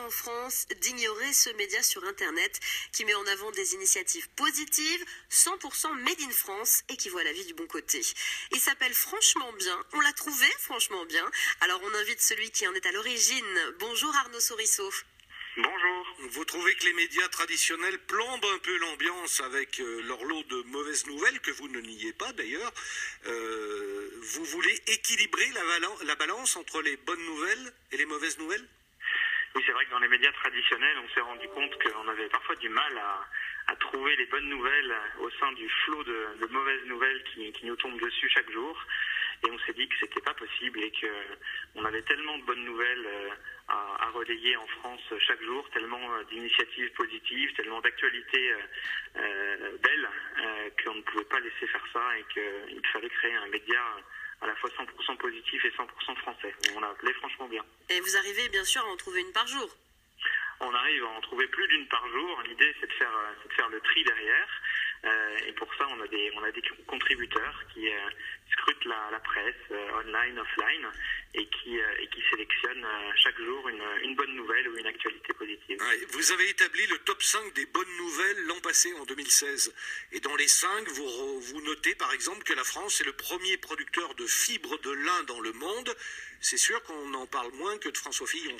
en France d'ignorer ce média sur Internet qui met en avant des initiatives positives, 100% made in France et qui voit la vie du bon côté. Il s'appelle Franchement Bien. On l'a trouvé franchement bien. Alors on invite celui qui en est à l'origine. Bonjour Arnaud Sorisseau. Bonjour. Vous trouvez que les médias traditionnels plombent un peu l'ambiance avec leur lot de mauvaises nouvelles, que vous ne niez pas d'ailleurs. Vous voulez équilibrer la balance entre les bonnes nouvelles et les mauvaises nouvelles ? Oui, c'est vrai que dans les médias traditionnels, on s'est rendu compte qu'on avait parfois du mal à trouver les bonnes nouvelles au sein du flot de mauvaises nouvelles qui nous tombent dessus chaque jour. Et on s'est dit que c'était pas possible et qu'on avait tellement de bonnes nouvelles à relayer en France chaque jour, tellement d'initiatives positives, tellement d'actualités belles qu'on ne pouvait pas laisser faire ça et qu'il fallait créer un média à la fois 100% positif et 100% français. Et on l'a appelé Franchement Bien. Et vous arrivez bien sûr à en trouver une par jour. On arrive à en trouver plus d'une par jour. L'idée, c'est de faire le tri derrière. Et pour ça, on a des contributeurs qui scrutent la presse, online, offline, et qui sélectionnent chaque jour une bonne nouvelle ou une actualité positive. Ouais, vous avez établi le top 5 des bonnes nouvelles l'an passé, en 2016. Et dans les 5, vous notez par exemple que la France est le premier producteur de fibres de lin dans le monde. C'est sûr qu'on en parle moins que de François Fillon.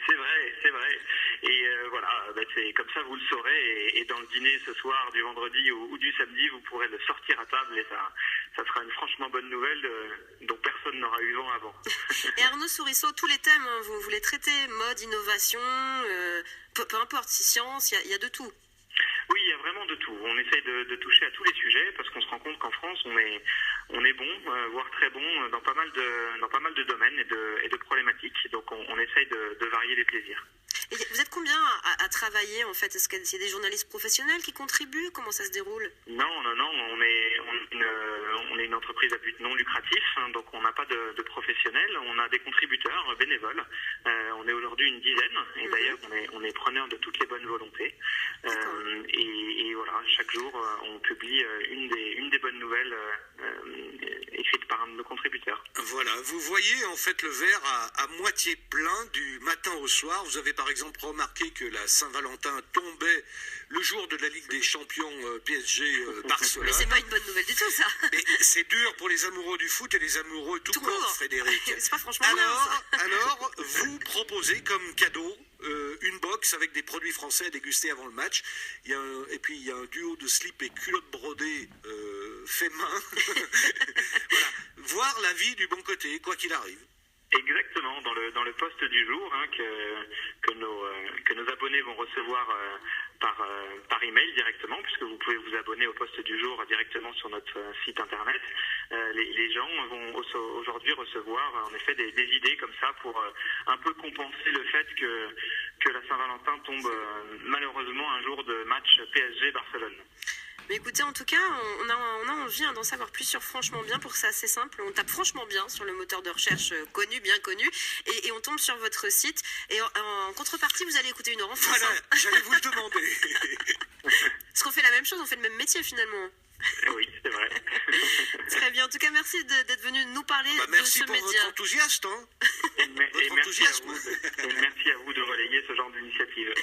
C'est vrai. Et voilà, c'est comme ça, vous le saurez. Et dans le dîner ce soir, du vendredi ou du samedi, vous pourrez le sortir à table et ça sera une franchement bonne nouvelle dont personne n'aura eu vent avant. Et Arnaud Sorisseau, tous les thèmes, vous les traitez, mode, innovation, peu importe, science, il y a de tout. Oui, il y a vraiment de tout. On essaye de toucher à tous les sujets parce qu'on se rend compte qu'en France, on est bon, voire très bon dans pas mal de domaines et de problématiques. Donc on essaye de varier les plaisirs. Et vous êtes combien à travailler en fait? Est-ce qu'il y a des journalistes professionnels qui contribuent? Comment ça se déroule? Non, on est une entreprise à but non lucratif, hein, donc on n'a pas de professionnels, on a des contributeurs bénévoles. On est aujourd'hui une dizaine, et d'ailleurs on est preneurs de toutes les bonnes volontés. Et voilà, chaque jour on publie une des bonnes nouvelles écrites par un de nos contributeurs. Voilà, vous voyez en fait le verre à moitié plein du matin au soir. Vous avez par exemple remarqué que la Saint-Valentin tombait le jour de la Ligue des Champions PSG-Barcelone. Mais c'est pas une bonne nouvelle du tout, ça. Mais c'est dur pour les amoureux du foot et les amoureux tout court, Frédéric. C'est pas franchement bien, ça. Alors, vous proposez comme cadeau une box avec des produits français à déguster avant le match. Et puis il y a un duo de slip et culottes brodées fait main. Voilà, voir la vie du bon côté, quoi qu'il arrive. Exactement, dans le post du jour hein, que nos abonnés vont recevoir par email directement, puisque vous pouvez vous abonner au post du jour directement sur notre site internet. Les gens vont aujourd'hui recevoir en effet des idées comme ça pour un peu compenser le fait que la Saint-Valentin tombe malheureusement un jour de match PSG-Barcelone. Mais écoutez, en tout cas, on a envie d'en savoir plus sur Franchement Bien. Pour ça, c'est simple. On tape Franchement Bien sur le moteur de recherche bien connu, et on tombe sur votre site. Et en contrepartie, vous allez écouter une heure en France. Voilà, j'allais vous le demander. Parce qu'on fait la même chose, on fait le même métier finalement. Oui, c'est vrai. Très bien. En tout cas, merci d'être venu nous parler de ce média. Merci pour votre enthousiasme. Et merci à vous de relayer ce genre d'initiative.